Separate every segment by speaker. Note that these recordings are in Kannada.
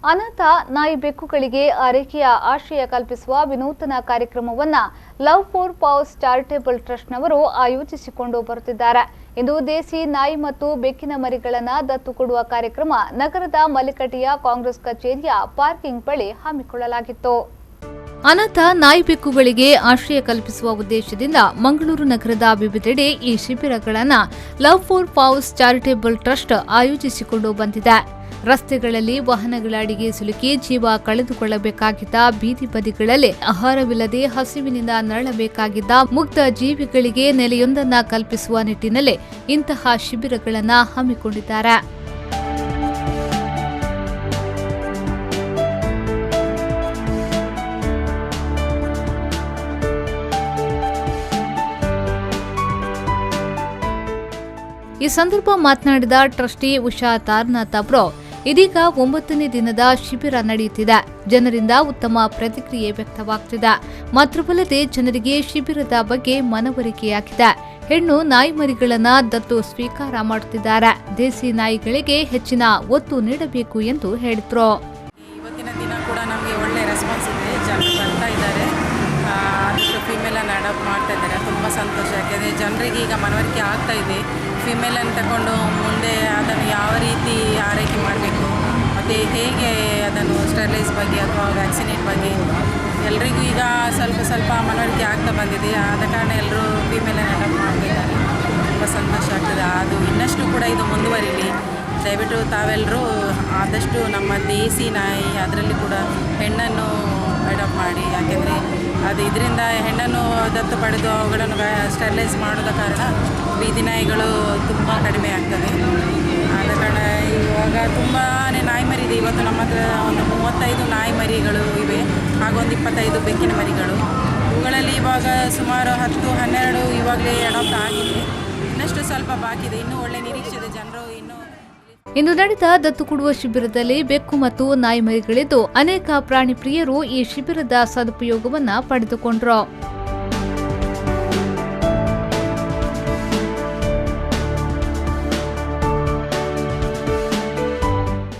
Speaker 1: ಅನಾಥ ನಾಯಿ ಬೆಕ್ಕುಗಳಿಗೆ ಆರೈಕೆಯ ಆಶ್ರಯ ಕಲ್ಪಿಸುವ ವಿನೂತನ ಕಾರ್ಯಕ್ರಮವನ್ನು ಲವ್ ಫಾರ್ ಪಾವ್ಸ್ ಚಾರಿಟೇಬಲ್ ಟ್ರಸ್ಟ್ನವರು ಆಯೋಜಿಸಿಕೊಂಡು ಬರುತ್ತಿದ್ದಾರೆ. ಇಂದು ದೇಸಿ ನಾಯಿ ಮತ್ತು ಬೆಕ್ಕಿನ ಮರಿಗಳನ್ನು ದತ್ತು ಕೊಡುವ ಕಾರ್ಯಕ್ರಮ ನಗರದ ಮಲ್ಲಿಕಟ್ಟೆಯ ಕಾಂಗ್ರೆಸ್ ಕಚೇರಿಯ ಪಾರ್ಕಿಂಗ್ ಬಳಿ ಹಮ್ಮಿಕೊಳ್ಳಲಾಗಿತ್ತು. ಅನಾಥ ನಾಯಿ ಬೆಕ್ಕುಗಳಿಗೆ ಆಶ್ರಯ ಕಲ್ಪಿಸುವ ಉದ್ದೇಶದಿಂದ ಮಂಗಳೂರು ನಗರದ ವಿವಿಧೆಡೆ ಈ ಶಿಬಿರಗಳನ್ನು ಲವ್ ಫಾರ್ ಪಾವ್ಸ್ ಚಾರಿಟೇಬಲ್ ಟ್ರಸ್ಟ್ ಆಯೋಜಿಸಿಕೊಂಡು ಬಂದಿದೆ. ರಸ್ತೆಗಳಲ್ಲಿ ವಾಹನಗಳ ಅಡಿಗೆ ಸಿಲುಕಿ ಜೀವ ಕಳೆದುಕೊಳ್ಳಬೇಕಾಗಿದ್ದ ಬೀದಿ ಬದಿಗಳಲ್ಲಿ ಆಹಾರವಿಲ್ಲದೆ ಹಸಿವಿನಿಂದ ನರಳಬೇಕಾಗಿದ್ದ ಮುಗ್ಧ ಜೀವಿಗಳಿಗೆ ನೆಲೆಯೊಂದನ್ನ ಕಲ್ಪಿಸುವ ನಿಟ್ಟಿನಲ್ಲಿ ಇಂತಹ ಶಿಬಿರಗಳನ್ನು ಹಮ್ಮಿಕೊಂಡಿದ್ದಾರೆ. ಈ ಸಂದರ್ಭ ಮಾತನಾಡಿದ ಟ್ರಸ್ಟಿ ಉಷಾ ತಾರನಾಥ್ ಅವರು, ಇದೀಗ 9ನೇ ದಿನದ ಶಿಬಿರ ನಡೆಯುತ್ತಿದೆ. ಜನರಿಂದ ಉತ್ತಮ ಪ್ರತಿಕ್ರಿಯೆ ವ್ಯಕ್ತವಾಗುತ್ತಿದೆ. ಮಾತ್ರವಲ್ಲದೆ ಜನರಿಗೆ ಶಿಬಿರದ ಬಗ್ಗೆ ಮನವರಿಕೆಯಾಗಿದೆ. ಹೆಣ್ಣು ನಾಯಿ ಮರಿಗಳನ್ನು ದತ್ತು ಸ್ವೀಕಾರ ಮಾಡುತ್ತಿದ್ದಾರೆ. ದೇಸಿ ನಾಯಿಗಳಿಗೆ ಹೆಚ್ಚಿನ ಒತ್ತು ನೀಡಬೇಕು ಎಂದು ಹೇಳಿದರು.
Speaker 2: ಇವತ್ತಿನ ದಿನ ಕೂಡ ನಮಗೆ ಒಳ್ಳೆ ರೆಸ್ಪಾನ್ಸ್ ಇದೆ. ಜನರು ಬರ್ತಾ ಇದ್ದಾರೆ, ಆದಷ್ಟು ಫಿಮೇಲನ್ನು ಅಡಾಪ್ಟ್ ಮಾಡ್ತಾ ಇದ್ದಾರೆ. ತುಂಬ ಸಂತೋಷ. ಯಾಕೆಂದರೆ ಜನರಿಗೆ ಈಗ ಮನವರಿಕೆ ಆಗ್ತಾ ಇದೆ. ಫಿಮೇಲನ್ನು ತಗೊಂಡು ಮುಂದೆ ಅದನ್ನು ಯಾವ ರೀತಿ ಆರೈಕೆ ಮಾಡಬೇಕು ಮತ್ತು ಹೇಗೆ ಅದನ್ನು ಸ್ಟೆರಿಲೈಸ್ ಬಗ್ಗೆ ಅಥವಾ ವ್ಯಾಕ್ಸಿನೇಟ್ ಬಗ್ಗೆ ಎಲ್ರಿಗೂ ಈಗ ಸ್ವಲ್ಪ ಮನವರಿಕೆ ಆಗ್ತಾ ಬಂದಿದೆ. ಆದ ಕಾರಣ ಎಲ್ಲರೂ ಫಿಮೇಲನ್ನು ಅಡಾಪ್ಟ್ ಮಾಡ್ತಿದ್ದಾರೆ. ತುಂಬ ಸಂತೋಷ ಆಗ್ತದೆ. ಅದು ಇನ್ನಷ್ಟು ಕೂಡ ಇದು ಮುಂದುವರಿಲಿ. ದಯವಿಟ್ಟು ತಾವೆಲ್ಲರೂ ಆದಷ್ಟು ನಮ್ಮ ದೇಸಿ ನಾಯಿ ಅದರಲ್ಲಿ ಕೂಡ ಹೆಣ್ಣನ್ನು ಅಡಾಪ್ಟ್ ಮಾಡಿ. ಯಾಕೆಂದರೆ ಅದು ಇದರಿಂದ ಹೆಣ್ಣನ್ನು ದತ್ತು ಪಡೆದು ಅವುಗಳನ್ನು ಸ್ಟೆರಿಲೈಸ್ ಮಾಡೋದ ಕಾರಣ ಬೀದಿ ನಾಯಿಗಳು ತುಂಬ ಕಡಿಮೆ ಆಗ್ತದೆ. ಆದ ಕಾರಣ ಇವಾಗ ತುಂಬಾ ನಾಯಿ ಮರಿ ಇದೆ. ಇವತ್ತು ನಮ್ಮ ಹತ್ರ ಒಂದು 35 ನಾಯಿ ಮರಿಗಳು ಇವೆ, ಹಾಗೂ ಒಂದು 25 ಬೆಕ್ಕಿನ ಮರಿಗಳು. ಇವುಗಳಲ್ಲಿ ಇವಾಗ ಸುಮಾರು 10-12 ಇವಾಗಲೇ ಅಡಾಪ್ಟ್ ಆಗಿದೆ. ಇನ್ನಷ್ಟು ಸ್ವಲ್ಪ ಬಾಕಿ ಇದೆ. ಇನ್ನೂ ಒಳ್ಳೆ ನಿರೀಕ್ಷೆ ಇದೆ. ಜನರು
Speaker 1: ಇಂದು ನಡೆದ ದತ್ತು ಕೊಡುವ ಶಿಬಿರದಲ್ಲಿ ಬೆಕ್ಕು ಮತ್ತು ನಾಯಿ ಮರಿಗಳಿದ್ದು ಅನೇಕ ಪ್ರಾಣಿ ಪ್ರಿಯರು ಈ ಶಿಬಿರದ ಸದುಪಯೋಗವನ್ನು ಪಡೆದುಕೊಂಡರು.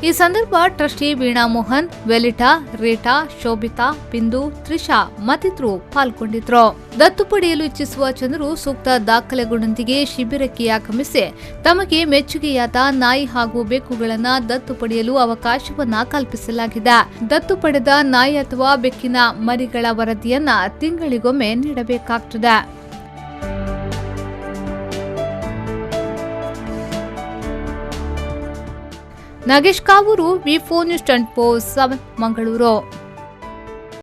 Speaker 1: ಈ ಸಂದರ್ಭ ಟ್ರಸ್ಟಿ ವೀಣಾ ಮೋಹನ್, ವೆಲಿಟಾ, ರೇಟಾ, ಶೋಭಿತಾ, ಬಿಂದು, ತ್ರಿಷಾ ಮತ್ತಿತರರು ಪಾಲ್ಗೊಂಡಿದ್ರು. ದತ್ತು ಪಡೆಯಲು ಇಚ್ಛಿಸುವ ಜನರು ಸೂಕ್ತ ದಾಖಲೆಗಳೊಂದಿಗೆ ಶಿಬಿರಕ್ಕೆ ಆಗಮಿಸಿ ತಮಗೆ ಮೆಚ್ಚುಗೆಯಾದ ನಾಯಿ ಹಾಗೂ ಬೆಕ್ಕುಗಳನ್ನು ದತ್ತು ಪಡೆಯಲು ಅವಕಾಶವನ್ನ ಕಲ್ಪಿಸಲಾಗಿದೆ. ದತ್ತು ಪಡೆದ ನಾಯಿ ಅಥವಾ ಬೆಕ್ಕಿನ ಮರಿಗಳ ವರದಿಯನ್ನ ತಿಂಗಳಿಗೊಮ್ಮೆ ನೀಡಬೇಕಾಗುತ್ತದೆ. ನಾಗೇಶ್ ಕಾವೂರು, ವಿ4 ನ್ಯೂಸ್ 24/7 ಮಂಗಳೂರು.